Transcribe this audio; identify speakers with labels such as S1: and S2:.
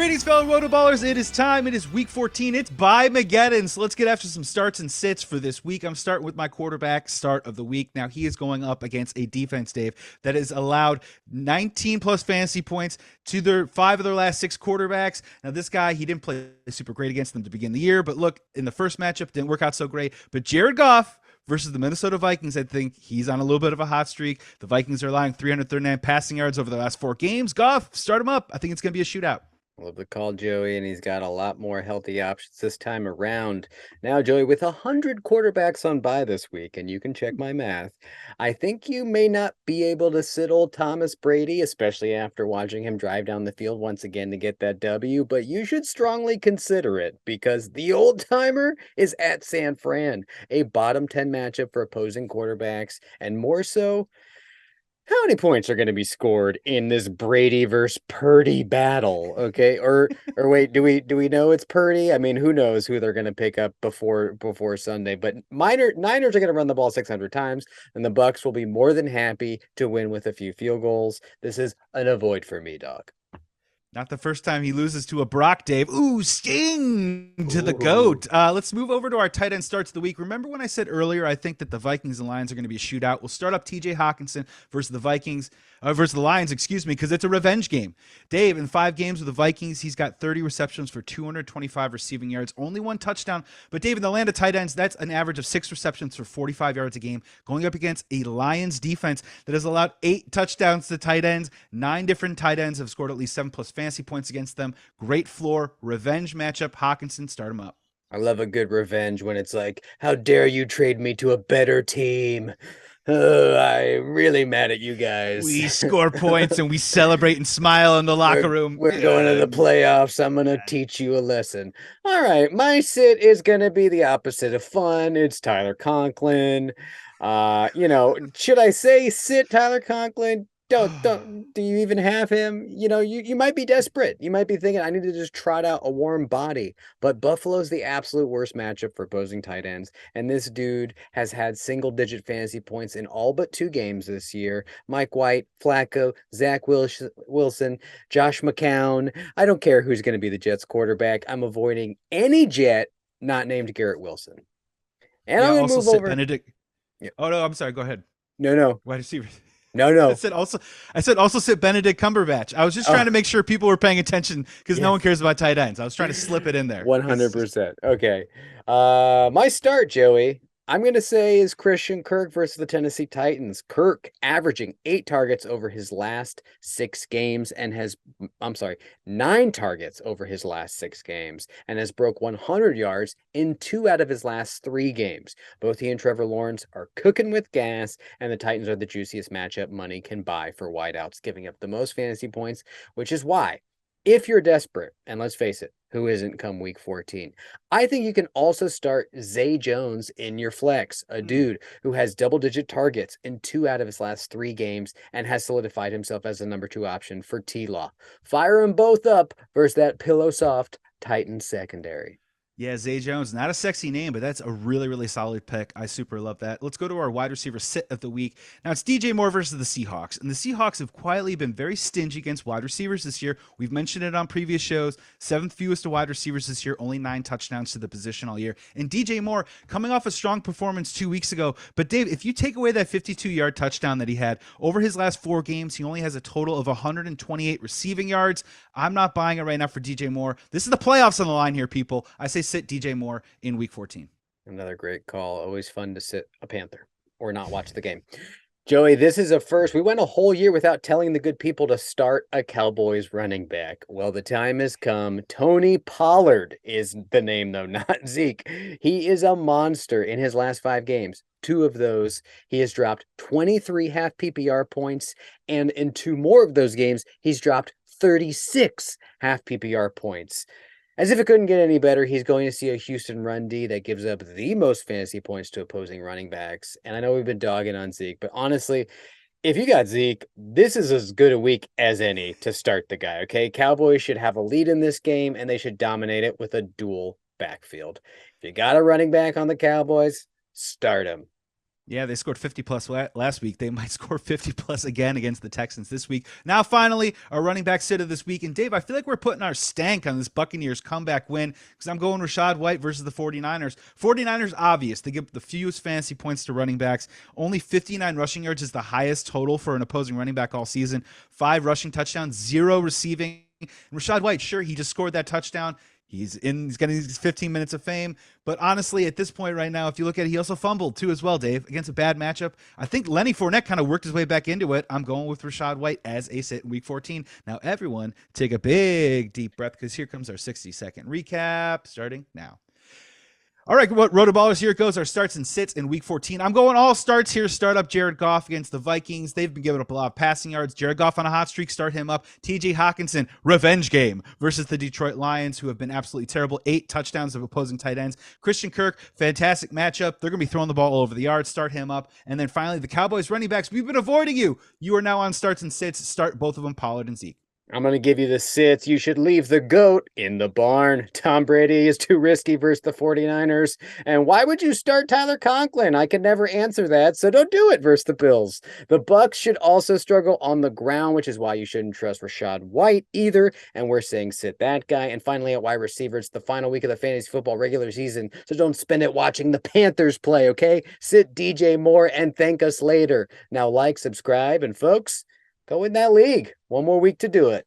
S1: Greetings, fellow RotoBallers. It is time. It is week 14. It's by Mageddon. So let's get after some starts and sits for this week. I'm starting with my quarterback start of the week. Now, he is going up against a defense, Dave, that has allowed 19 plus fantasy points to their 5 of their last 6 quarterbacks. Now, this guy, he didn't play super great against them to begin the year. But look, in the first matchup, didn't work out so great. But Jared Goff versus the Minnesota Vikings, I think he's on a little bit of a hot streak. The Vikings are allowing 339 passing yards over the last 4 games. Goff, start him up. I think it's going to be a shootout.
S2: Love the call, Joey, and he's got a lot more healthy options this time around. Now, Joey, with 100 quarterbacks on bye this week, and you can check my math, I think you may not be able to sit old Thomas Brady, especially after watching him drive down the field once again to get that W, but you should strongly consider it because the old timer is at San Fran, a bottom 10 matchup for opposing quarterbacks, and more so, how many points are going to be scored in this Brady versus Purdy battle? Okay, or wait, do we know it's Purdy? I mean, who knows who they're going to pick up before Sunday? But Niners are going to run the ball 600 times, and the Bucks will be more than happy to win with a few field goals. This is an avoid for me, dog.
S1: Not the first time he loses to a Brock, Dave. Ooh, sting to the GOAT. Let's move over to our tight end starts of the week. Remember when I said earlier I think that the Vikings and Lions are going to be a shootout? We'll start up TJ Hawkinson versus the Vikings, versus the Lions, excuse me, because it's a revenge game. Dave, in 5 games with the Vikings, he's got 30 receptions for 225 receiving yards, only 1 touchdown. But Dave, in the land of tight ends, that's an average of 6 receptions for 45 yards a game, going up against a Lions defense that has allowed 8 touchdowns to tight ends. 9 different tight ends have scored at least 7 plus fantasy points against them. Great floor, revenge matchup. Hawkinson, start him up.
S2: I love a good revenge when it's like, how dare you trade me to a better team? I'm really mad at you guys.
S1: We score points and we celebrate and smile in the locker room.
S2: We're going to the playoffs. I'm going to teach you a lesson. All right. My sit is going to be the opposite of fun. It's Tyler Conklin. Should I say sit Tyler Conklin? Don't do you even have him? You might be desperate. You might be thinking, I need to just trot out a warm body. But Buffalo's the absolute worst matchup for opposing tight ends. And this dude has had single-digit fantasy points in all but 2 games this year. Mike White, Flacco, Zach Wilson, Josh McCown. I don't care who's going to be the Jets quarterback. I'm avoiding any Jet not named Garrett Wilson. And I'm going to move over.
S1: Benedict. Yeah. Oh, no, I'm sorry. Go ahead.
S2: No.
S1: Wide receiver.
S2: No.
S1: I said also sit Benedict Cumberbatch. I was just trying to make sure people were paying attention because no one cares about tight ends. I was trying to slip it in there.
S2: 100%. Okay. My start, Joey, I'm going to say is Christian Kirk versus the Tennessee Titans. Kirk averaging 8 targets over his last 6 games and 9 targets over his last 6 games and has broke 100 yards in 2 out of his last 3 games. Both he and Trevor Lawrence are cooking with gas, and the Titans are the juiciest matchup money can buy for wideouts, giving up the most fantasy points, which is why, if you're desperate, and let's face it, who isn't come week 14? I think you can also start Zay Jones in your flex, a dude who has double-digit targets in 2 out of his last 3 games and has solidified himself as the number 2 option for T-Law. Fire them both up versus that pillow soft Titans secondary.
S1: Yeah, Zay Jones, not a sexy name, but that's a really, really solid pick. I super love that. Let's go to our wide receiver sit of the week. Now, it's DJ Moore versus the Seahawks, and the Seahawks have quietly been very stingy against wide receivers this year. We've mentioned it on previous shows. 7th fewest to wide receivers this year, only 9 touchdowns to the position all year. And DJ Moore coming off a strong performance 2 weeks ago. But, Dave, if you take away that 52-yard touchdown that he had, over his last 4 games, he only has a total of 128 receiving yards. I'm not buying it right now for DJ Moore. This is the playoffs on the line here, people. I say sit DJ Moore in week 14.
S2: Another great call. Always fun to sit a Panther or not watch the game. Joey, this is a first. We went a whole year without telling the good people to start a Cowboys running back. Well, the time has come. Tony Pollard is the name, though, not Zeke. He is a monster in his last 5 games. 2 of those, he has dropped 23 half PPR points, and in 2 more of those games, he's dropped 36 half PPR points. As if it couldn't get any better, he's going to see a Houston run D that gives up the most fantasy points to opposing running backs. And I know we've been dogging on Zeke, but honestly, if you got Zeke, this is as good a week as any to start the guy, okay? Cowboys should have a lead in this game, and they should dominate it with a dual backfield. If you got a running back on the Cowboys, start him.
S1: Yeah, they scored 50 plus last week. They might score 50 plus again against the Texans this week. Now, finally, our running back sit of this week. And Dave, I feel like we're putting our stank on this Buccaneers comeback win because I'm going Rachaad White versus the 49ers. 49ers, obvious. They give the fewest fantasy points to running backs. Only 59 rushing yards is the highest total for an opposing running back all season. 5 rushing touchdowns, 0 receiving. And Rachaad White, sure, he just scored that touchdown. He's getting his 15 minutes of fame. But honestly, at this point right now, if you look at it, he also fumbled too as well, Dave, against a bad matchup. I think Lenny Fournette kind of worked his way back into it. I'm going with Rachaad White as a sit in week 14. Now, everyone take a big deep breath because here comes our 60-second recap starting now. All right, what RotoBallers, here it goes. Our starts and sits in week 14. I'm going all starts here. Start up Jared Goff against the Vikings. They've been giving up a lot of passing yards. Jared Goff on a hot streak. Start him up. TJ Hawkinson, revenge game versus the Detroit Lions, who have been absolutely terrible. 8 touchdowns of opposing tight ends. Christian Kirk, fantastic matchup. They're going to be throwing the ball all over the yard. Start him up. And then finally, the Cowboys running backs. We've been avoiding you. You are now on starts and sits. Start both of them, Pollard and Zeke.
S2: I'm going to give you the sits. You should leave the GOAT in the barn. Tom Brady is too risky versus the 49ers. And why would you start Tyler Conklin? I can never answer that, so don't do it versus the Bills. The Bucs should also struggle on the ground, which is why you shouldn't trust Rachaad White either. And we're saying sit that guy. And finally, at wide receiver, it's the final week of the fantasy football regular season, so don't spend it watching the Panthers play, okay? Sit DJ Moore and thank us later. Now like, subscribe, and folks, go in that league. One more week to do it.